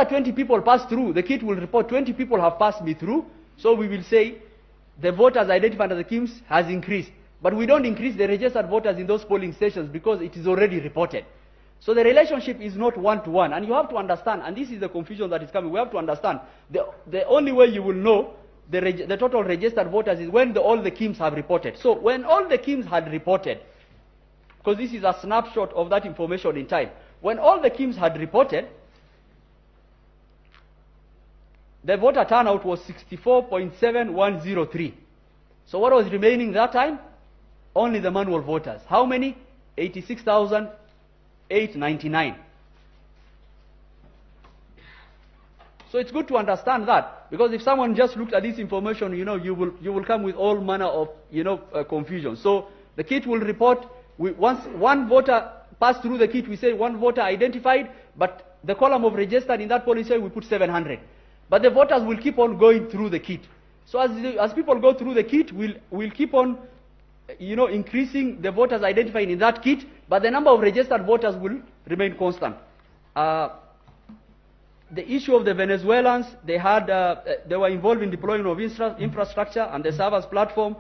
20 people pass through, the kit will report 20 people have passed me through. So we will say the voters identified as the KIMS has increased. But we don't increase the registered voters in those polling stations because it is already reported. So the relationship is not one-to-one. And you have to understand, and this is the confusion that is coming, we have to understand, the only way you will know the total registered voters is when all the KIMS have reported. So when all the KIMS had reported, because this is a snapshot of that information in time, when all the KIMS had reported, the voter turnout was 64.7103. So what was remaining that time? Only the manual voters. How many? 86,899. So it's good to understand that, because if someone just looked at this information, you will come with all manner of confusion. So the kit will report, once one voter passed through the kit, we say one voter identified, but the column of registered in that policy we put 700. But the voters will keep on going through the kit. So as people go through the kit, we'll keep on increasing the voters identified in that kit, but the number of registered voters will remain constant. The issue of the Venezuelans, they were involved in deploying of infrastructure and the servers platform.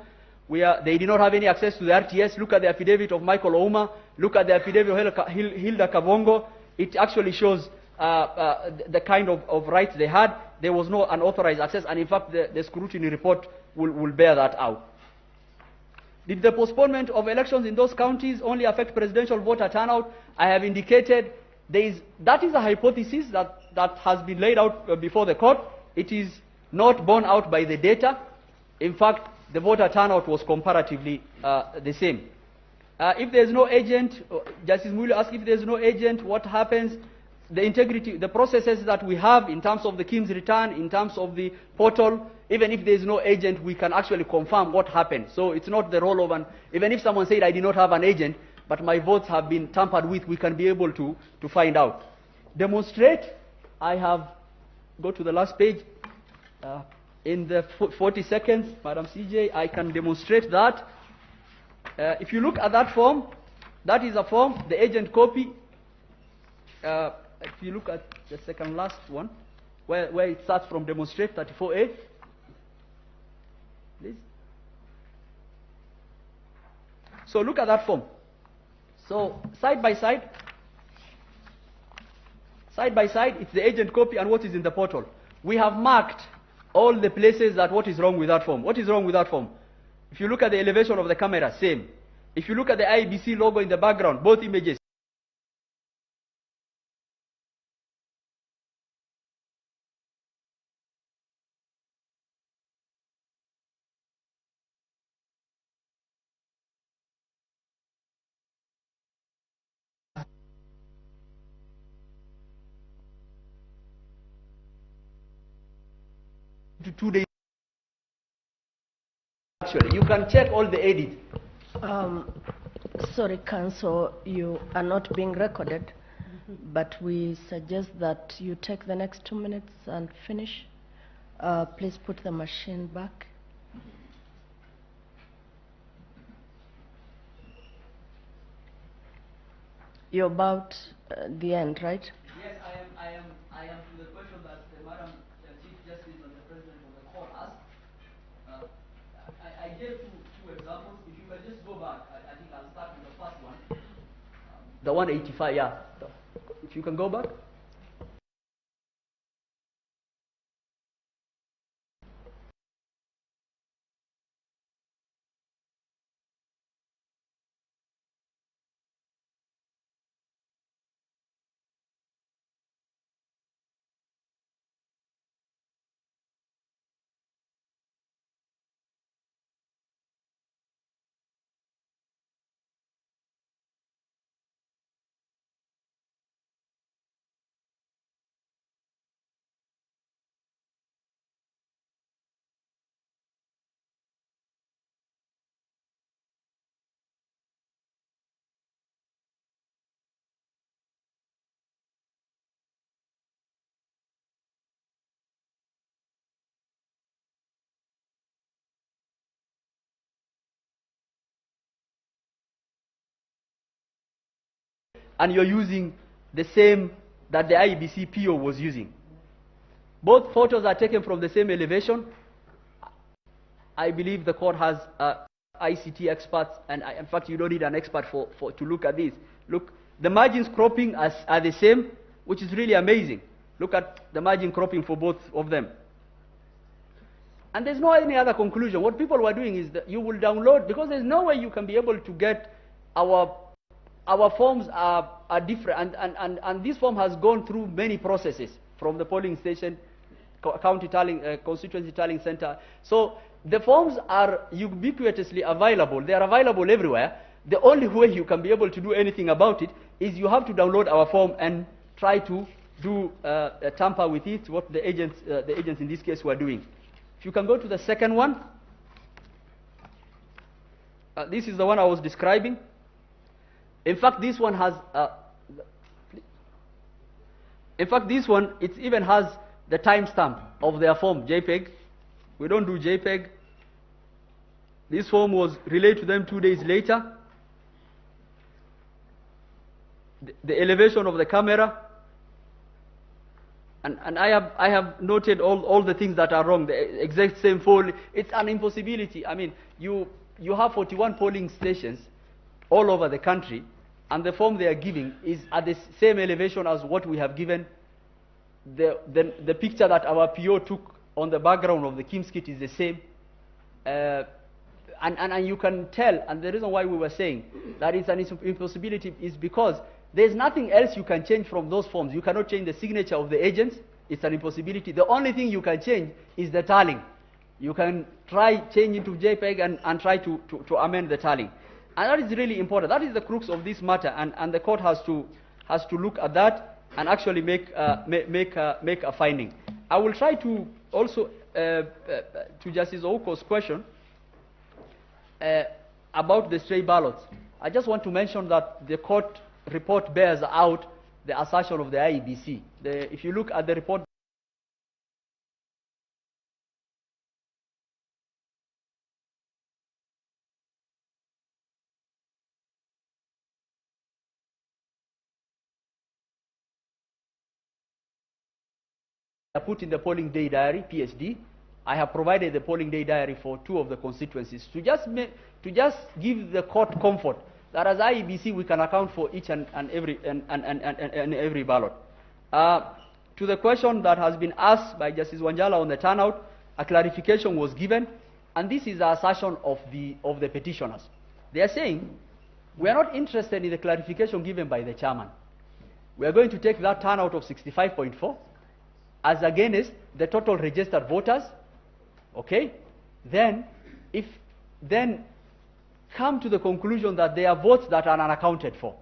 They did not have any access to the RTS. Look at the affidavit of Michael Ouma. Look at the affidavit of Hilda Kavongo. It actually shows the kind of rights they had. There was no unauthorized access, and in fact the scrutiny report will bear that out. Did the postponement of elections in those counties only affect presidential voter turnout? I have indicated that is a hypothesis that has been laid out before the court. It is not borne out by the data. In fact, the voter turnout was comparatively the same. If there is no agent, Justice Mulu asked, if there is no agent, what happens? The integrity, the processes that we have in terms of the KIMS return, in terms of the portal, even if there is no agent, we can actually confirm what happened. So it's not the role of even if someone said I did not have an agent, but my votes have been tampered with, we can be able to find out. Demonstrate, go to the last page. In the 40 seconds, Madam CJ, I can demonstrate that. If you look at that form, that is a form, the agent copy. If you look at the second last one, where it starts from demonstrate 34A, please. So look at that form. So side by side, it's the agent copy and what is in the portal. We have marked all the places that what is wrong with that form. What is wrong with that form? If you look at the elevation of the camera, same. If you look at the IBC logo in the background, both images. To 2 days. Actually, you can check all the edits. Sorry, Council, you are not being recorded, but we suggest that you take the next 2 minutes and finish. Please put the machine back. You're about the end, right? Yes, I am to the question that Madam Chief Justice and the President of the Court asked. I gave two examples. If you can just go back, I think I'll start with the first one. The 185, yeah. If you can go back. And you're using the same that the IBC PO was using. Both photos are taken from the same elevation. I believe the court has ICT experts, and in fact, you don't need an expert to look at this. Look, the margins cropping are the same, which is really amazing. Look at the margin cropping for both of them. And there's no any other conclusion. What people were doing is that you will download, because there's no way you can be able to get our forms are different, and this form has gone through many processes from the polling station, county tallying, constituency tallying center. So the forms are ubiquitously available. They are available everywhere. The only way you can be able to do anything about it is you have to download our form and try to do tamper with it, what the agents in this case were doing. If you can go to the second one. This is the one I was describing. In fact, this one has, it even has the timestamp of their form, JPEG. We don't do JPEG. This form was relayed to them 2 days later. The elevation of the camera. And I have noted all the things that are wrong. The exact same fold. It's an impossibility. I mean, you have 41 polling stations all over the country, and the form they are giving is at the same elevation as what we have given. The picture that our PO took on the background of the Kim's kit is the same. And you can tell, and the reason why we were saying that it's an impossibility is because there's nothing else you can change from those forms. You cannot change the signature of the agents. It's an impossibility. The only thing you can change is the tallying. You can try changing to JPEG and try to amend the tallying. And that is really important. That is the crux of this matter, and the court has to look at that and actually make a finding. I will try to also to Justice Ouko's question about the stray ballots. I just want to mention that the court report bears out the assertion of the IEBC. If you look at the report, I put in the polling day diary, PSD. I have provided the polling day diary for 2 of the constituencies to just give the court comfort that as IEBC we can account for each and every ballot. To the question that has been asked by Justice Wanjala on the turnout, a clarification was given, and this is the assertion of the petitioners. They are saying we are not interested in the clarification given by the chairman. We are going to take that turnout of 65.4 as against the total registered voters. Okay, then come to the conclusion that there are votes that are unaccounted for.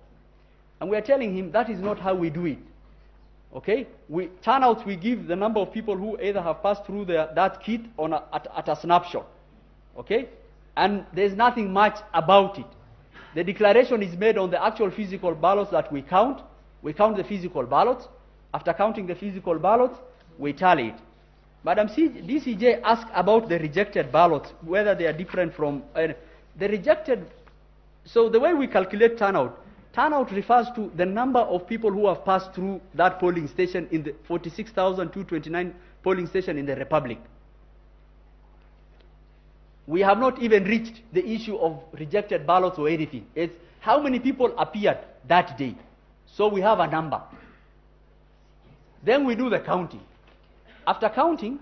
And we are telling him that is not how we do it. Okay, turnouts, we give the number of people who either have passed through that kit at a snapshot. Okay, and there's nothing much about it. The declaration is made on the actual physical ballots that we count. We count the physical ballots. After counting the physical ballots, we tally it. Madam DCJ asked about the rejected ballots, whether they are different from the rejected. So the way we calculate turnout refers to the number of people who have passed through that polling station in the 46,229 polling station in the Republic. We have not even reached the issue of rejected ballots or anything. It's how many people appeared that day. So we have a number. Then we do the counting. After counting,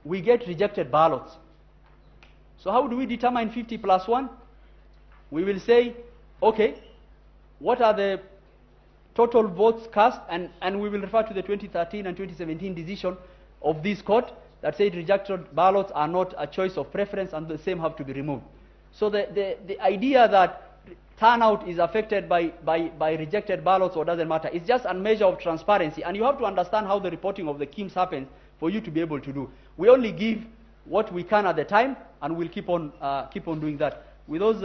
we get rejected ballots. So how do we determine 50 plus 1? We will say, okay, what are the total votes cast? And we will refer to the 2013 and 2017 decision of this court that said rejected ballots are not a choice of preference and the same have to be removed. So the idea that turnout is affected by rejected ballots or doesn't matter, it's just a measure of transparency. And you have to understand how the reporting of the KIMS happens for you to be able to do. We only give what we can at the time, and we'll keep on doing that. With those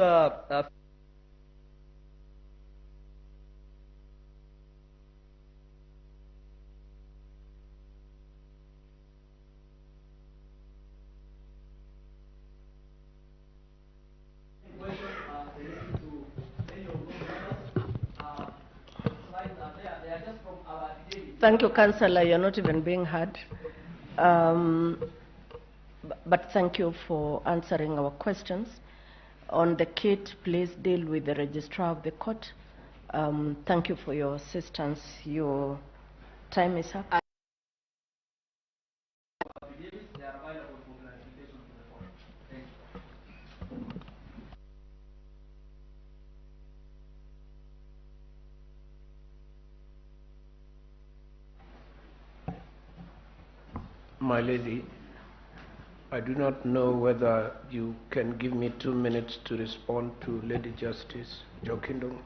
Thank you, Councillor. You're not even being heard. But thank you for answering our questions. On the kit, please deal with the registrar of the court. Thank you for your assistance. Your time is up. My lady, I do not know whether you can give me 2 minutes to respond to Lady Justice Jokindong.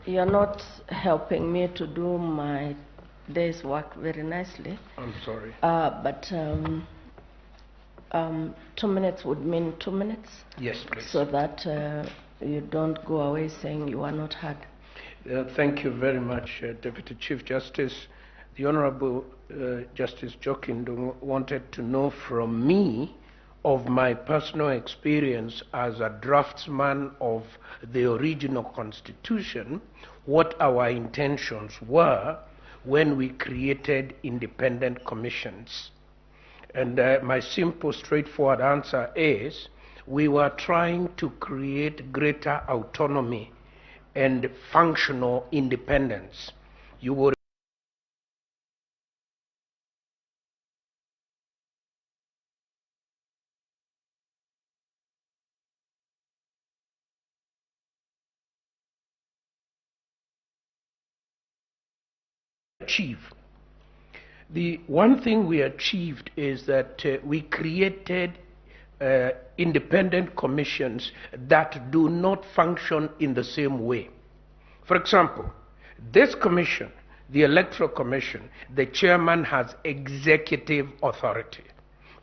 You're not helping me to do my day's work very nicely. I'm sorry. But 2 minutes would mean 2 minutes. Yes, please. So that you don't go away saying you are not heard. Thank you very much, Deputy Chief Justice. The Honorable Justice Jokindong wanted to know from me of my personal experience as a draftsman of the original Constitution, what our intentions were when we created independent commissions. And my simple, straightforward answer is, we were trying to create greater autonomy and functional independence. You would achieve. The one thing we achieved is that we created independent commissions that do not function in the same way. For example, this commission, the Electoral Commission, the chairman has executive authority,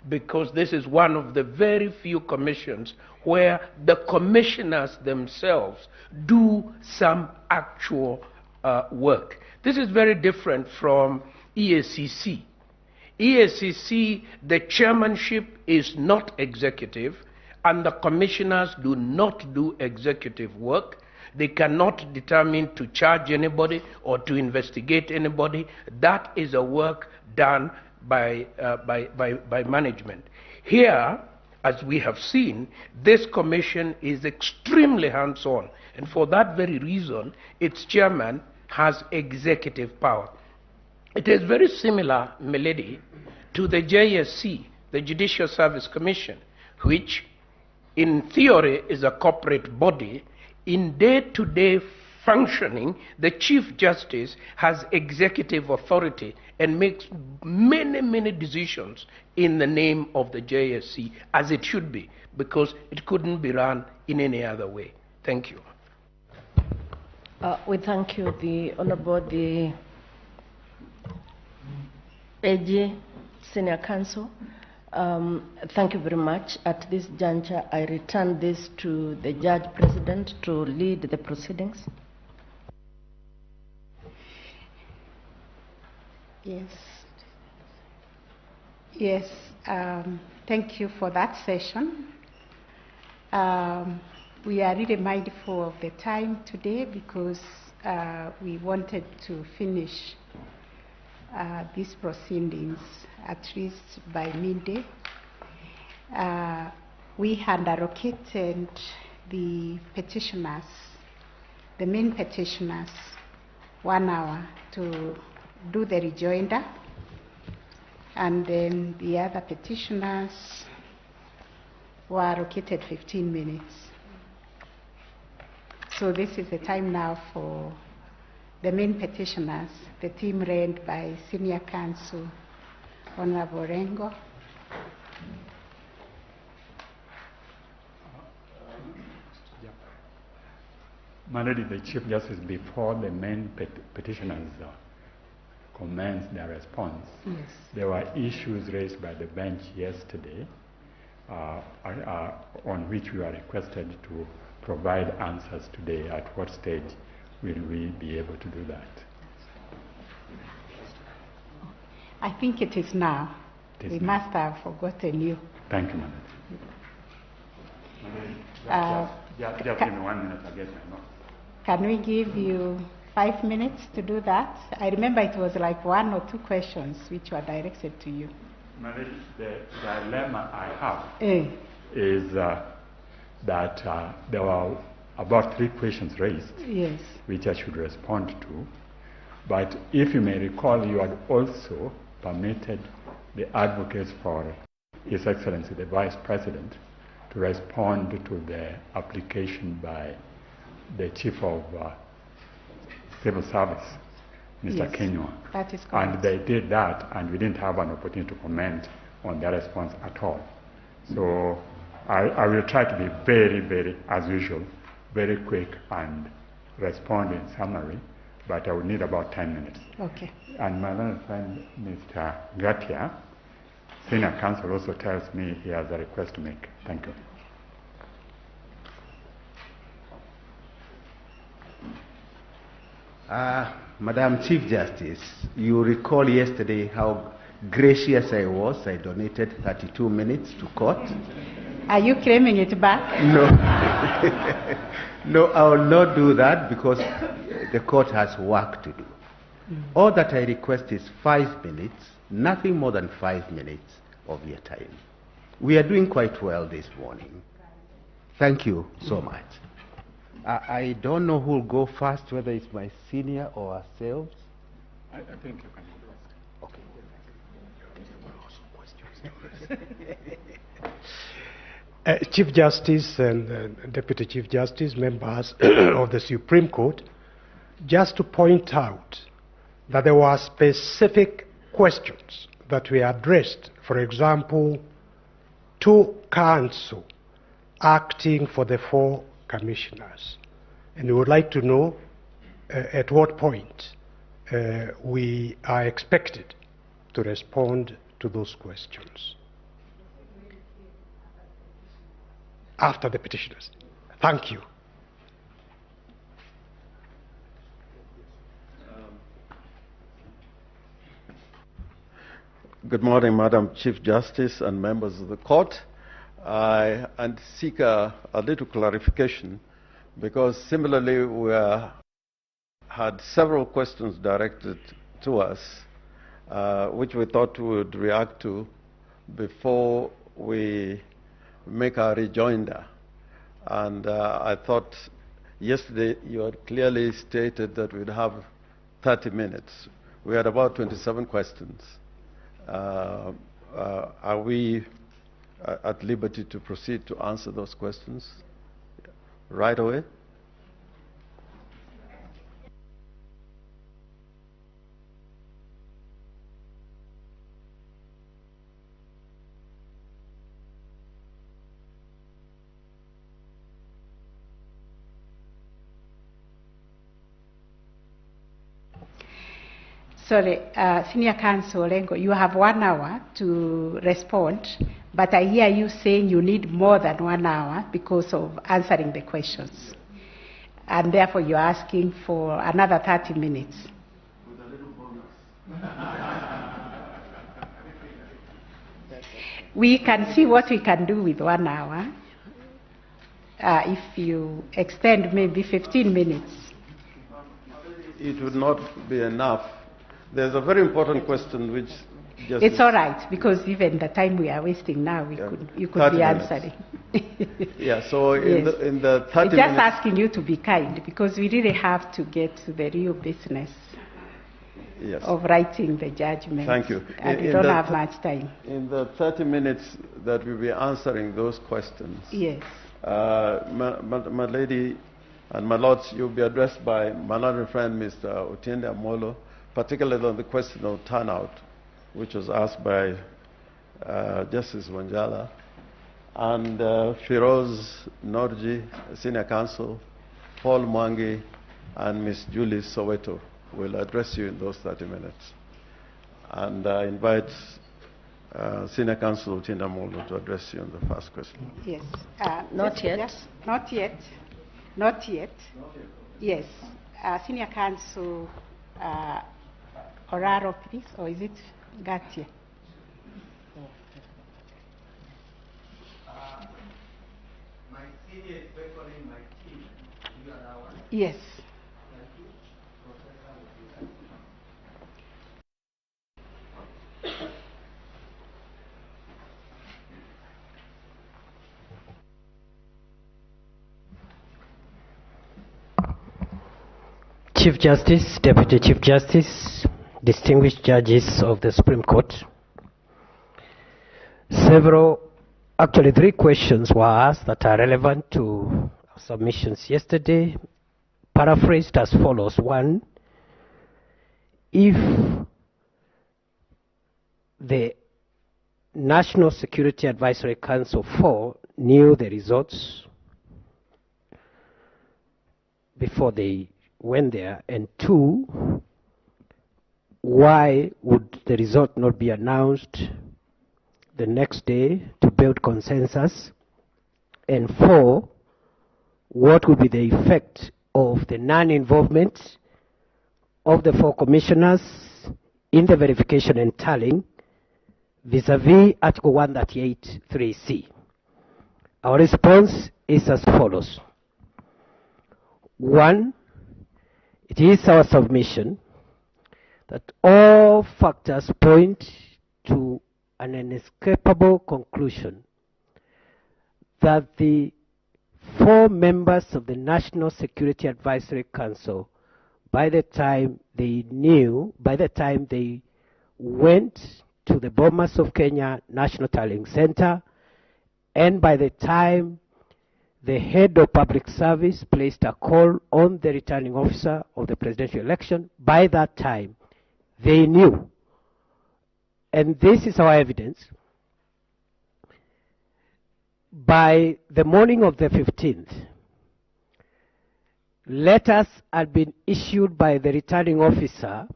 because this is one of the very few commissions where the commissioners themselves do some actual work. This is very different from EACC. EACC, the chairmanship is not executive, and the commissioners do not do executive work. They cannot determine to charge anybody or to investigate anybody. That is a work done by management. Here, as we have seen, this commission is extremely hands-on, and for that very reason, its chairman has executive power. It is very similar, milady, to the JSC, the Judicial Service Commission, which in theory is a corporate body. In day-to-day functioning, the Chief Justice has executive authority and makes many, many decisions in the name of the JSC, as it should be, because it couldn't be run in any other way. Thank you. We thank you, the Honorable, the AG, Senior Counsel. Thank you very much. At this juncture, I return this to the Judge President to lead the proceedings. Yes. Yes. Thank you for that session. We are really mindful of the time today because we wanted to finish these proceedings at least by midday. We had allocated the petitioners, the main petitioners, 1 hour to do the rejoinder, and then the other petitioners were allocated 15 minutes. So this is the time now for the main petitioners, the team led by Senior Counsel Honorable Rengo. My Lady, the Chief Justice, before the main petitioners commence their response, yes, there were issues raised by the bench yesterday on which we were requested to provide answers today. At what stage will we be able to do that? I think it is now. We must have forgotten you. Thank you, Madam. Just give me 1 minute, I get my notes. Can we give you 5 minutes to do that? I remember it was like 1 or 2 questions which were directed to you. The dilemma I have is that there were about 3 questions raised, Yes. which I should respond to. But if you may recall, you had also permitted the advocates for His Excellency the Vice President to respond to the application by the Chief of Civil Service, Mr. Yes, Kenywa. that is correct. And they did that, and we didn't have an opportunity to comment on their response at all. So I will try to be very, very, as usual, very quick and respond in summary, but I will need about 10 minutes. Okay. And my learned friend, Mr. Gatia, Senior Counsel, also tells me he has a request to make. Thank you. Madam Chief Justice, you recall yesterday how gracious I was. I donated 32 minutes to court. Are you claiming it back? No. No, I will not do that because the court has work to do. All that I request is 5 minutes, nothing more than 5 minutes of your time. We are doing quite well this morning. Thank you so much. I don't know who will go first, whether it's my senior or ourselves. I think you can go first. Okay. Chief Justice and Deputy Chief Justice, members of the Supreme Court, just to point out that there were specific questions that were addressed. For example, to counsel acting for the 4 commissioners. And we would like to know at what point we are expected to respond to those questions. After the petitioners. Thank you. Good morning, Madam Chief Justice and members of the court. I seek a little clarification because similarly we had several questions directed to us which we thought we would react to before we make our rejoinder. And I thought yesterday you had clearly stated that we'd have 30 minutes. We had about 27 questions. Are we at liberty to proceed to answer those questions right away? Sorry, Senior Counsel Lengo, you have 1 hour to respond, but I hear you saying you need more than 1 hour because of answering the questions. And therefore you're asking for another 30 minutes. With a little bonus. We can see what we can do with 1 hour. If you extend maybe 15 minutes. It would not be enough. There's a very important question which just... It's all right, because even the time we are wasting now, you could be answering. Yeah, so in, yes. in the 30 just minutes... asking you to be kind, because we really have to get to the real business Yes. of writing the judgment. Thank you. And we don't have much time. In the 30 minutes that we'll be answering those questions, Yes. my lady and my lords, you'll be addressed by my learned friend, Mr. Otiende Amolo, particularly on the question of turnout, which was asked by Justice Wanjala, and Firoz Norji, Senior Counsel, Paul Mwangi, and Ms. Julie Soweto will address you in those 30 minutes. And I invite Senior Counsel Otiende Amolo to address you on the first question. Yes. Not yet. Not yet. Not yet. Yes. Senior Counsel Oraro, please, or is it Gatia? My senior is beckoning my team. You are our Yes. Chief Justice, Deputy Chief Justice, distinguished judges of the Supreme Court. Actually 3 questions were asked that are relevant to our submissions yesterday, paraphrased as follows. 1, if the National Security Advisory Council 4 knew the results before they went there, and 2, why would the result not be announced the next day to build consensus, and 4, what would be the effect of the non-involvement of the 4 commissioners in the verification and tallying vis-a-vis Article 138(3)(c. Our response is as follows. 1, it is our submission that all factors point to an inescapable conclusion that the 4 members of the National Security Advisory Council, by the time they went to the Bomas of Kenya National Tallying Center, and by the time the head of public service placed a call on the returning officer of the presidential election, by that time they knew. And this is our evidence. By the morning of the 15th, letters had been issued by the returning officer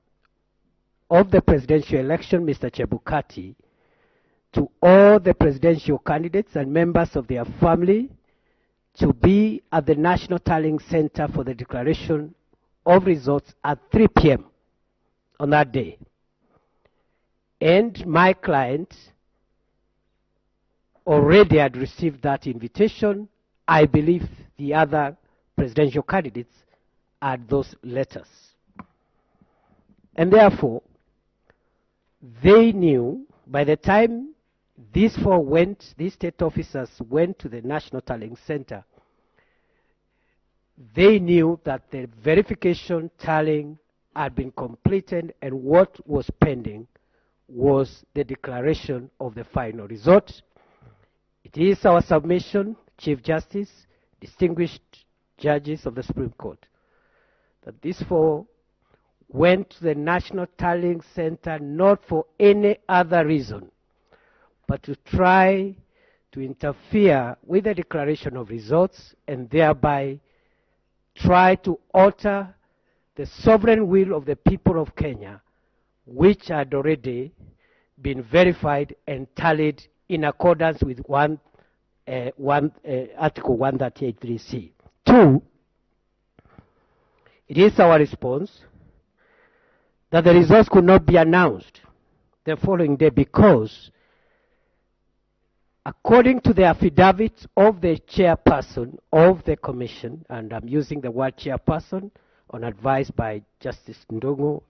of the presidential election, Mr. Chebukati, to all the presidential candidates and members of their family to be at the National Tallying Center for the declaration of results at 3 p.m. on that day. And my client already had received that invitation. I believe the other presidential candidates had those letters. And therefore, they knew by the time these 4 these state officers went to the National Tallying Center, they knew that the verification tallying had been completed, and what was pending was the declaration of the final result. It is our submission, Chief Justice, distinguished judges of the Supreme Court, that these 4 went to the National Tallying Center not for any other reason but to try to interfere with the declaration of results and thereby try to alter the sovereign will of the people of Kenya, which had already been verified and tallied in accordance with Article 138(3)(c). 2, it is our response that the results could not be announced the following day because, according to the affidavit of the chairperson of the commission, and I'm using the word chairperson on advice by Justice Ndongo,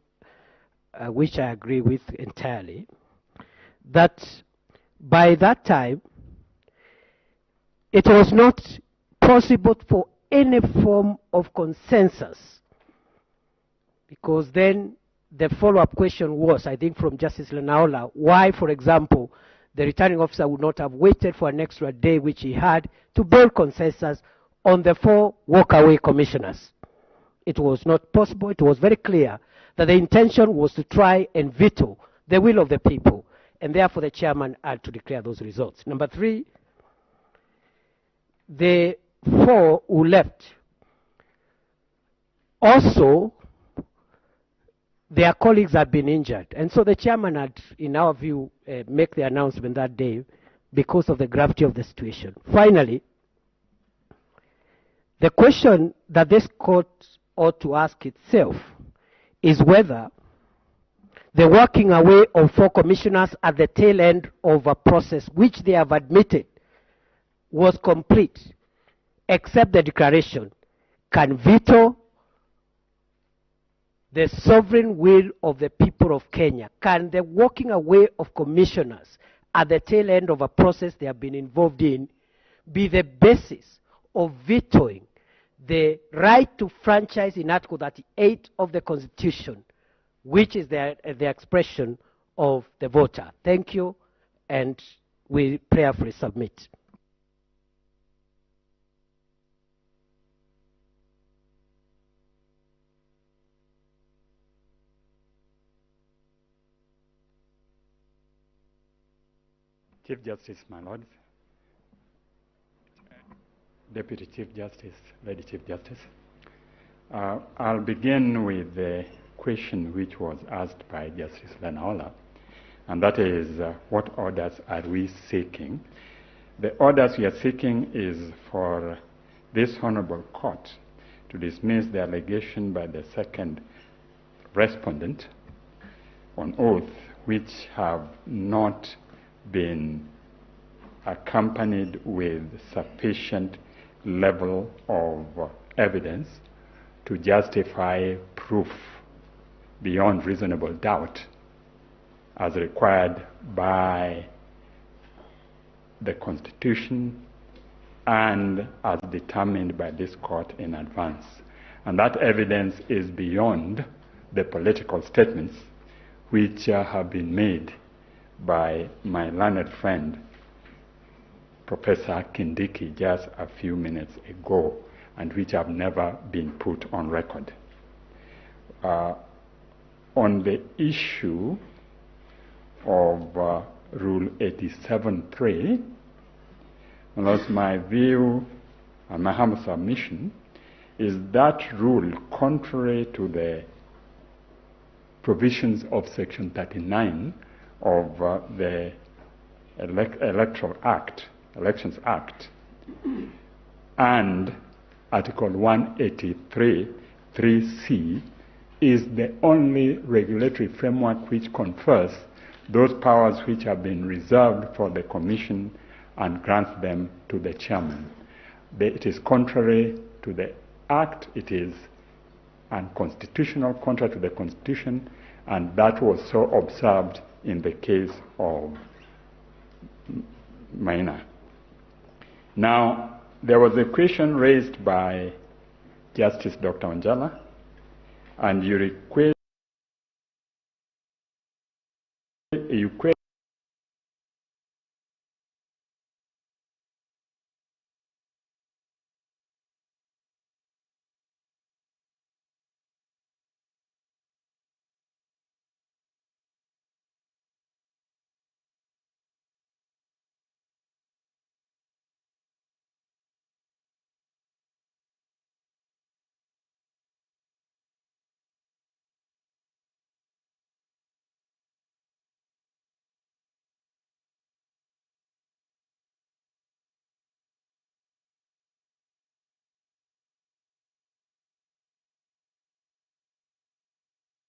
which I agree with entirely, that by that time it was not possible for any form of consensus, because then the follow-up question was, I think from Justice Lenaola, why, for example, the returning officer would not have waited for an extra day, which he had, to build consensus on the 4 walk-away commissioners. It was not possible. It was very clear that the intention was to try and veto the will of the people, and therefore the chairman had to declare those results. Number 3, the 4 who left, also their colleagues had been injured, and so the chairman had, in our view, make the announcement that day because of the gravity of the situation. Finally, the question that this court ought to ask itself is whether the working away of 4 commissioners at the tail end of a process which they have admitted was complete, except the declaration, can veto the sovereign will of the people of Kenya? Can the walking away of commissioners at the tail end of a process they have been involved in be the basis of vetoing the right to franchise in Article 38 of the Constitution, which is the expression of the voter? Thank you, and we prayerfully submit. Chief Justice, my lords, Deputy Chief Justice, Lady Chief Justice, I'll begin with the question which was asked by Justice Lenaola, and that is, what orders are we seeking? The orders we are seeking is for this honorable court to dismiss the allegation by the second respondent on oath, which have not been accompanied with sufficient level of evidence to justify proof beyond reasonable doubt as required by the Constitution and as determined by this court in advance. And that evidence is beyond the political statements which have been made by my learned friend, Professor Kindiki, just a few minutes ago, and which have never been put on record. On the issue of Rule 87.3, my view and my humble submission is that rule, contrary to the provisions of Section 39 of the Elections Act and Article 183, 3C, is the only regulatory framework which confers those powers which have been reserved for the Commission and grants them to the chairman. It is contrary to the Act, it is unconstitutional, contrary to the Constitution, and that was so observed in the case of Maina. Now, there was a question raised by Justice Dr. Onjala, and you request